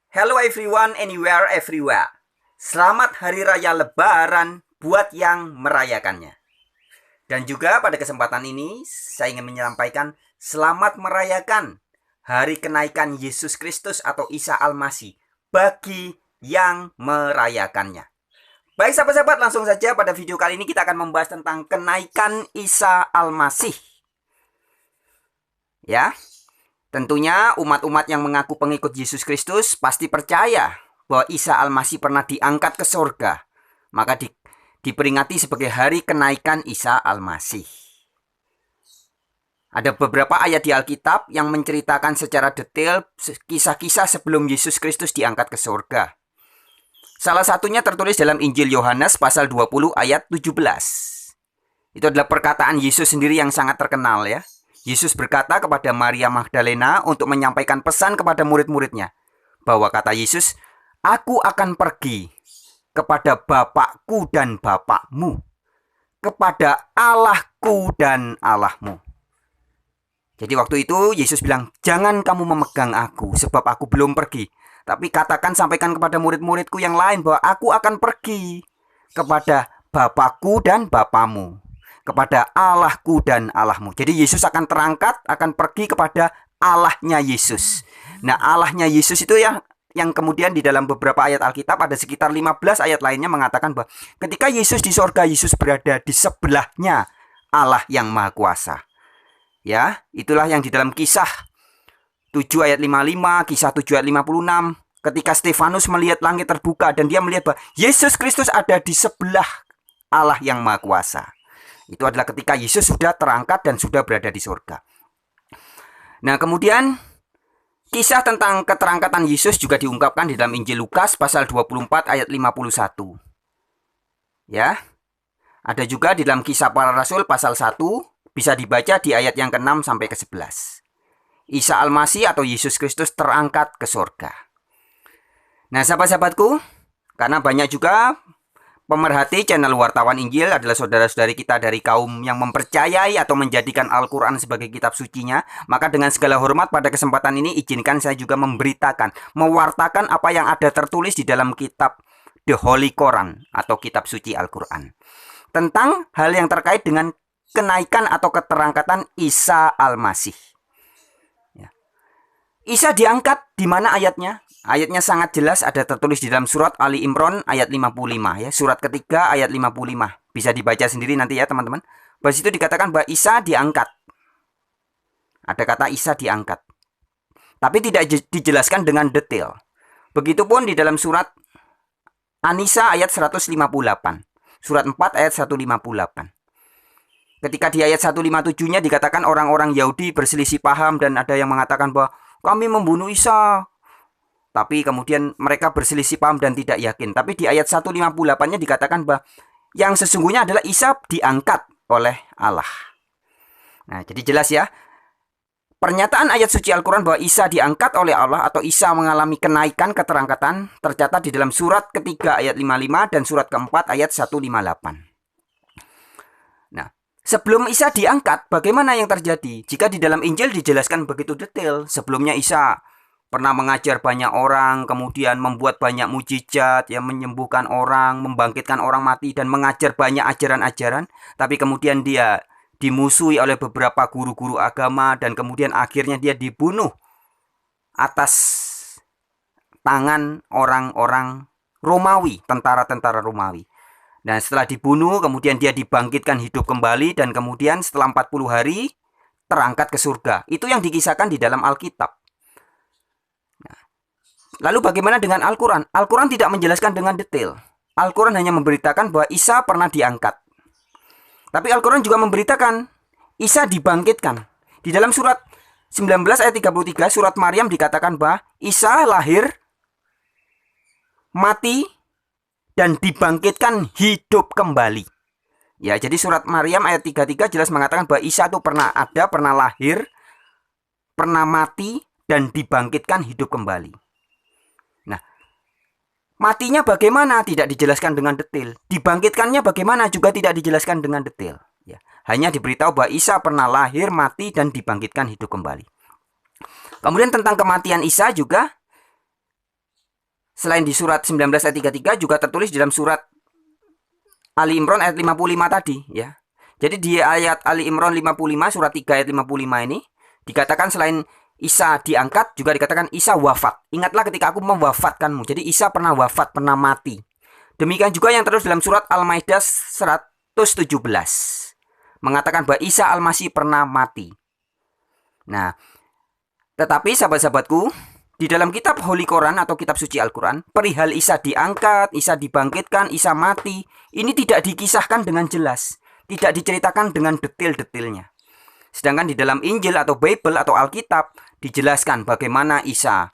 Hello everyone, anywhere, everywhere. Selamat Hari Raya Lebaran buat yang merayakannya. Dan juga pada kesempatan ini, saya ingin menyampaikan selamat merayakan Hari Kenaikan Yesus Kristus atau Isa Al-Masih bagi yang merayakannya. Baik sahabat-sahabat, langsung saja pada video kali ini kita akan membahas tentang kenaikan Isa Al-Masih. Ya, tentunya umat-umat yang mengaku pengikut Yesus Kristus pasti percaya bahwa Isa Al-Masih pernah diangkat ke surga. Maka diperingati sebagai hari kenaikan Isa Al-Masih. Ada beberapa ayat di Alkitab yang menceritakan secara detail kisah-kisah sebelum Yesus Kristus diangkat ke surga. Salah satunya tertulis dalam Injil Yohanes pasal 20 ayat 17. Itu adalah perkataan Yesus sendiri yang sangat terkenal ya. Yesus berkata kepada Maria Magdalena untuk menyampaikan pesan kepada murid-muridnya. Bahwa kata Yesus, "Aku akan pergi kepada Bapakku dan Bapakmu, kepada Allahku dan Allahmu." Jadi waktu itu Yesus bilang, "Jangan kamu memegang aku, sebab aku belum pergi. Tapi sampaikan kepada murid-muridku yang lain bahwa aku akan pergi kepada Bapakku dan Bapakmu, kepada Allahku dan Allahmu." Jadi Yesus akan terangkat, akan pergi kepada Allahnya Yesus. Nah, Allahnya Yesus itu yang kemudian di dalam beberapa ayat Alkitab ada sekitar 15 ayat lainnya mengatakan bahwa ketika Yesus di sorga, Yesus berada di sebelahnya Allah yang Maha Kuasa. Ya, itulah yang di dalam Kisah 7 ayat 55, Kisah 7 ayat 56. Ketika Stefanus melihat langit terbuka dan dia melihat bahwa Yesus Kristus ada di sebelah Allah yang Maha Kuasa. Itu adalah ketika Yesus sudah terangkat dan sudah berada di surga. Nah, kemudian kisah tentang keterangkatan Yesus juga diungkapkan di dalam Injil Lukas pasal 24 ayat 51. Ya. Ada juga di dalam Kisah Para Rasul pasal 1, bisa dibaca di ayat yang ke-6 sampai ke-11. Isa Al-Masih atau Yesus Kristus terangkat ke surga. Nah, sahabat-sahabatku, karena banyak juga pemerhati channel Wartawan Injil adalah saudara-saudari kita dari kaum yang mempercayai atau menjadikan Al-Quran sebagai kitab sucinya, maka dengan segala hormat pada kesempatan ini izinkan saya juga mewartakan apa yang ada tertulis di dalam kitab The Holy Quran atau kitab suci Al-Quran. Tentang hal yang terkait dengan kenaikan atau keterangkatan Isa Al-Masih. Ya. Isa diangkat di mana ayatnya? Ayatnya sangat jelas, ada tertulis di dalam surat Ali Imran ayat 55 ya, surat ketiga ayat 55. Bisa dibaca sendiri nanti ya teman-teman. Di situ dikatakan bahwa Isa diangkat. Ada kata Isa diangkat. Tapi tidak dijelaskan dengan detail. Begitupun di dalam surat An-Nisa ayat 158. Surat 4 ayat 158. Ketika di ayat 157-nya dikatakan orang-orang Yahudi berselisih paham dan ada yang mengatakan bahwa kami membunuh Isa. Tapi kemudian mereka berselisih paham dan tidak yakin. Tapi di ayat 158-nya dikatakan bahwa yang sesungguhnya adalah Isa diangkat oleh Allah. Nah, jadi jelas ya. Pernyataan ayat suci Al-Quran bahwa Isa diangkat oleh Allah atau Isa mengalami kenaikan keterangkatan tercatat di dalam surat ketiga ayat 55 dan surat keempat ayat 158. Nah, sebelum Isa diangkat, bagaimana yang terjadi? Jika di dalam Injil dijelaskan begitu detail, sebelumnya Isa pernah mengajar banyak orang, kemudian membuat banyak mujizat, yang menyembuhkan orang, membangkitkan orang mati, dan mengajar banyak ajaran-ajaran. Tapi kemudian dia dimusuhi oleh beberapa guru-guru agama, dan kemudian akhirnya dia dibunuh atas tangan orang-orang Romawi, tentara-tentara Romawi. Dan setelah dibunuh, kemudian dia dibangkitkan hidup kembali, dan kemudian setelah 40 hari, terangkat ke surga. Itu yang dikisahkan di dalam Alkitab. Nah, lalu bagaimana dengan Al-Quran? Al-Quran tidak menjelaskan dengan detail. Al-Quran hanya memberitakan bahwa Isa pernah diangkat. Tapi Al-Quran juga memberitakan Isa dibangkitkan. Di dalam surat 19 ayat 33, surat Maryam dikatakan bahwa Isa lahir, mati, dan dibangkitkan hidup kembali. Ya, jadi surat Maryam ayat 33 jelas mengatakan bahwa Isa itu pernah ada, pernah lahir, pernah mati, dan dibangkitkan hidup kembali. Nah, matinya bagaimana? Tidak dijelaskan dengan detail. Dibangkitkannya bagaimana? Juga tidak dijelaskan dengan detail. Ya, hanya diberitahu bahwa Isa pernah lahir, mati, dan dibangkitkan hidup kembali. Kemudian tentang kematian Isa juga selain di surat 19 ayat 33 juga tertulis dalam surat Ali Imran ayat 55 tadi ya. Jadi di ayat Ali Imran 55 surat 3 ayat 55 ini dikatakan selain Isa diangkat juga dikatakan Isa wafat. Ingatlah ketika aku mewafatkanmu. Jadi Isa pernah wafat, pernah mati. Demikian juga yang terus dalam surat Al-Maidah 117 mengatakan bahwa Isa Al-Masih pernah mati. Nah, tetapi sahabat-sahabatku, di dalam kitab Holy Quran atau kitab suci Al-Quran, perihal Isa diangkat, Isa dibangkitkan, Isa mati, ini tidak dikisahkan dengan jelas, tidak diceritakan dengan detail-detailnya. Sedangkan di dalam Injil atau Bible atau Alkitab dijelaskan bagaimana Isa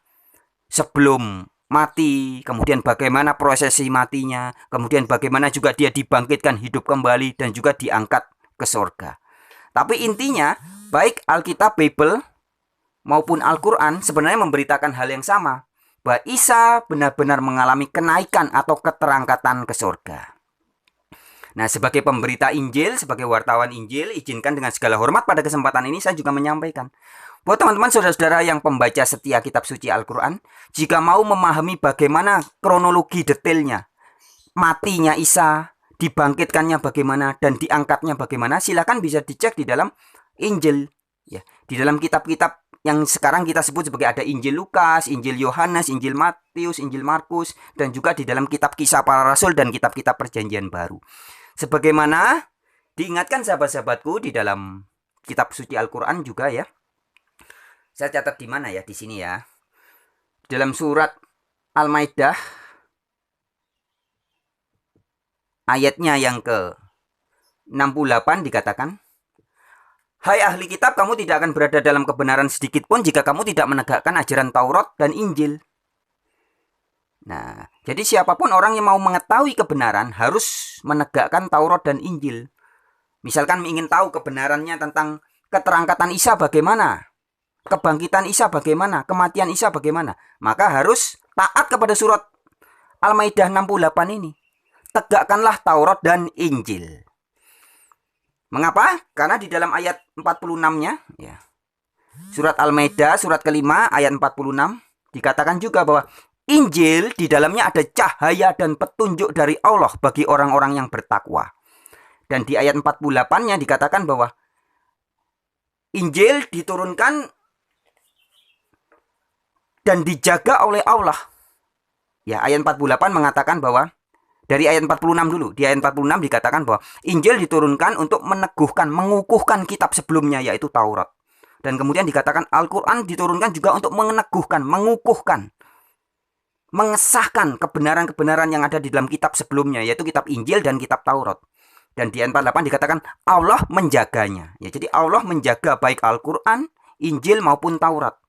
sebelum mati, kemudian bagaimana prosesi matinya, kemudian bagaimana juga dia dibangkitkan hidup kembali dan juga diangkat ke surga. Tapi intinya, baik Alkitab Bible maupun Al-Quran sebenarnya memberitakan hal yang sama, bahwa Isa benar-benar mengalami kenaikan atau keterangkatan ke surga. Nah, sebagai pemberita Injil, sebagai wartawan Injil, izinkan dengan segala hormat pada kesempatan ini saya juga menyampaikan buat teman-teman saudara-saudara yang pembaca setia kitab suci Al-Quran, jika mau memahami bagaimana kronologi detailnya, matinya Isa, dibangkitkannya bagaimana, dan diangkatnya bagaimana, silakan bisa dicek di dalam Injil. Ya, di dalam kitab-kitab yang sekarang kita sebut sebagai ada Injil Lukas, Injil Yohanes, Injil Matius, Injil Markus, dan juga di dalam kitab Kisah Para Rasul dan kitab-kitab Perjanjian Baru. Sebagaimana diingatkan sahabat-sahabatku di dalam kitab suci Al-Quran juga ya. Saya catat di mana ya? Di sini ya. Dalam surat Al-Maidah ayatnya yang ke-68 dikatakan, "Hai ahli kitab, kamu tidak akan berada dalam kebenaran sedikit pun jika kamu tidak menegakkan ajaran Taurat dan Injil." Nah, jadi siapapun orang yang mau mengetahui kebenaran harus menegakkan Taurat dan Injil. Misalkan ingin tahu kebenarannya tentang keterangkatan Isa bagaimana, kebangkitan Isa bagaimana, kematian Isa bagaimana, maka harus taat kepada surat Al-Maidah 68 ini. Tegakkanlah Taurat dan Injil. Mengapa? Karena di dalam ayat 46-nya ya. Surat Al-Maidah surat kelima ayat 46 dikatakan juga bahwa Injil di dalamnya ada cahaya dan petunjuk dari Allah bagi orang-orang yang bertakwa. Dan di ayat 48-nya dikatakan bahwa Injil diturunkan dan dijaga oleh Allah. Ya, ayat 48 mengatakan bahwa dari ayat 46 dulu. Di ayat 46 dikatakan bahwa Injil diturunkan untuk meneguhkan, mengukuhkan kitab sebelumnya yaitu Taurat. Dan kemudian dikatakan Al-Quran diturunkan juga untuk meneguhkan, mengukuhkan, mengesahkan kebenaran-kebenaran yang ada di dalam kitab sebelumnya, yaitu kitab Injil dan kitab Taurat. Dan di ayat 48 dikatakan Allah menjaganya. Ya, jadi Allah menjaga baik Al-Quran, Injil maupun Taurat.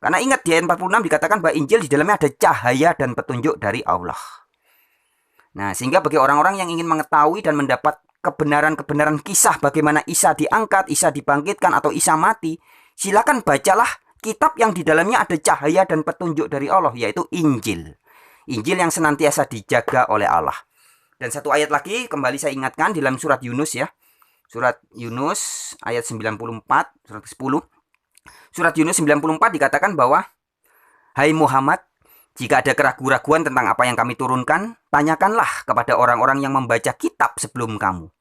Karena ingat di ayat 46 dikatakan bahwa Injil di dalamnya ada cahaya dan petunjuk dari Allah. Nah, sehingga bagi orang-orang yang ingin mengetahui dan mendapat kebenaran-kebenaran kisah bagaimana Isa diangkat, Isa dibangkitkan, atau Isa mati, silakan bacalah kitab yang di dalamnya ada cahaya dan petunjuk dari Allah, yaitu Injil. Injil yang senantiasa dijaga oleh Allah. Dan satu ayat lagi kembali saya ingatkan di dalam surat Yunus ya. Surat Yunus ayat 94, surat ke-10. Surat Yunus 94 dikatakan bahwa, "Hai Muhammad, jika ada keraguan-raguan tentang apa yang kami turunkan, tanyakanlah kepada orang-orang yang membaca kitab sebelum kamu."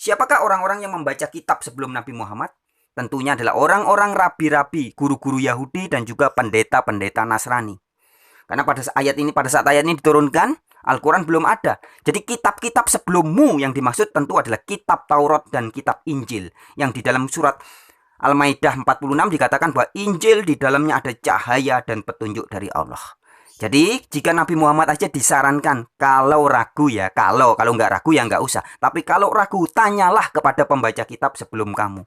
Siapakah orang-orang yang membaca kitab sebelum Nabi Muhammad? Tentunya adalah orang-orang rabi-rabi, guru-guru Yahudi dan juga pendeta-pendeta Nasrani. Karena pada saat ayat ini diturunkan, Al-Quran belum ada. Jadi kitab-kitab sebelummu yang dimaksud tentu adalah kitab Taurat dan kitab Injil. Yang di dalam surat Al-Maidah 46 dikatakan bahwa Injil di dalamnya ada cahaya dan petunjuk dari Allah. Jadi jika Nabi Muhammad aja disarankan, kalau ragu ya, kalau nggak ragu ya nggak usah. Tapi kalau ragu, tanyalah kepada pembaca kitab sebelum kamu.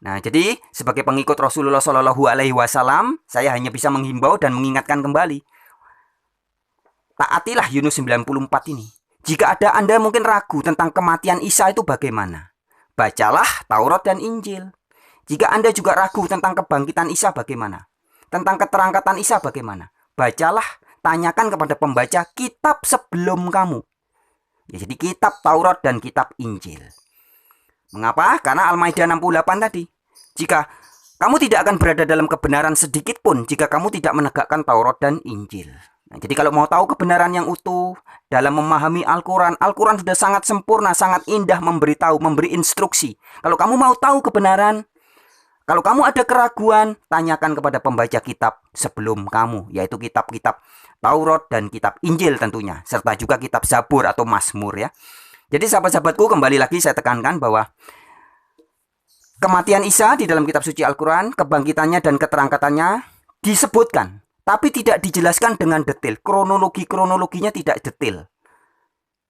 Nah, jadi sebagai pengikut Rasulullah Shallallahu Alaihi Wasallam, saya hanya bisa menghimbau dan mengingatkan kembali. Taatilah Yunus 94 ini. Jika ada Anda mungkin ragu tentang kematian Isa itu bagaimana, bacalah Taurat dan Injil. Jika Anda juga ragu tentang kebangkitan Isa bagaimana, tentang keterangkatan Isa bagaimana, bacalah, tanyakan kepada pembaca kitab sebelum kamu. Ya, jadi kitab Taurat dan kitab Injil. Mengapa? Karena Al-Maidah 68 tadi. Jika kamu tidak akan berada dalam kebenaran sedikit pun jika kamu tidak menegakkan Taurat dan Injil. Nah, jadi kalau mau tahu kebenaran yang utuh dalam memahami Al-Quran, Al-Quran sudah sangat sempurna, sangat indah memberitahu, memberi instruksi. Kalau kamu mau tahu kebenaran, kalau kamu ada keraguan, tanyakan kepada pembaca kitab sebelum kamu, yaitu kitab-kitab Taurat dan kitab Injil tentunya, serta juga kitab Zabur atau Mazmur ya. Jadi sahabat-sahabatku, kembali lagi saya tekankan bahwa kematian Isa di dalam kitab suci Al-Quran, kebangkitannya dan keterangkatannya disebutkan, tapi tidak dijelaskan dengan detail. Kronologinya tidak detail.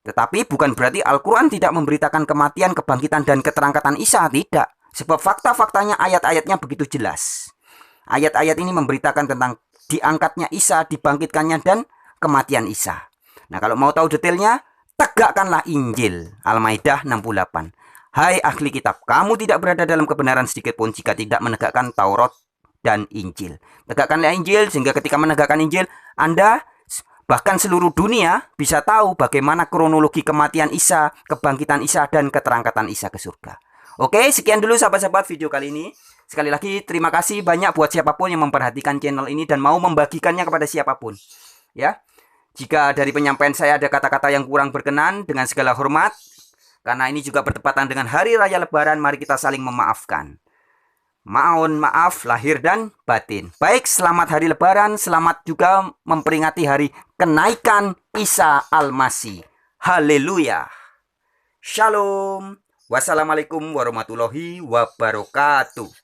Tetapi bukan berarti Al-Quran tidak memberitakan kematian, kebangkitan, dan keterangkatan Isa. Tidak. Sebab fakta-faktanya, ayat-ayatnya begitu jelas. Ayat-ayat ini memberitakan tentang diangkatnya Isa, dibangkitkannya, dan kematian Isa. Nah, kalau mau tahu detailnya, tegakkanlah Injil. Al-Maidah 68. Hai ahli kitab, kamu tidak berada dalam kebenaran sedikit pun jika tidak menegakkan Taurat dan Injil. Tegakkanlah Injil, sehingga ketika menegakkan Injil, Anda bahkan seluruh dunia bisa tahu bagaimana kronologi kematian Isa, kebangkitan Isa, dan keterangkatan Isa ke surga. Oke, sekian dulu sahabat-sahabat video kali ini. Sekali lagi terima kasih banyak buat siapapun yang memperhatikan channel ini dan mau membagikannya kepada siapapun. Ya, jika dari penyampaian saya ada kata-kata yang kurang berkenan, dengan segala hormat, karena ini juga bertepatan dengan Hari Raya Lebaran, mari kita saling memaafkan. Mohon maaf lahir dan batin. Baik, selamat hari Lebaran, selamat juga memperingati hari kenaikan Isa Al-Masih. Haleluya. Shalom. Wassalamualaikum warahmatullahi wabarakatuh.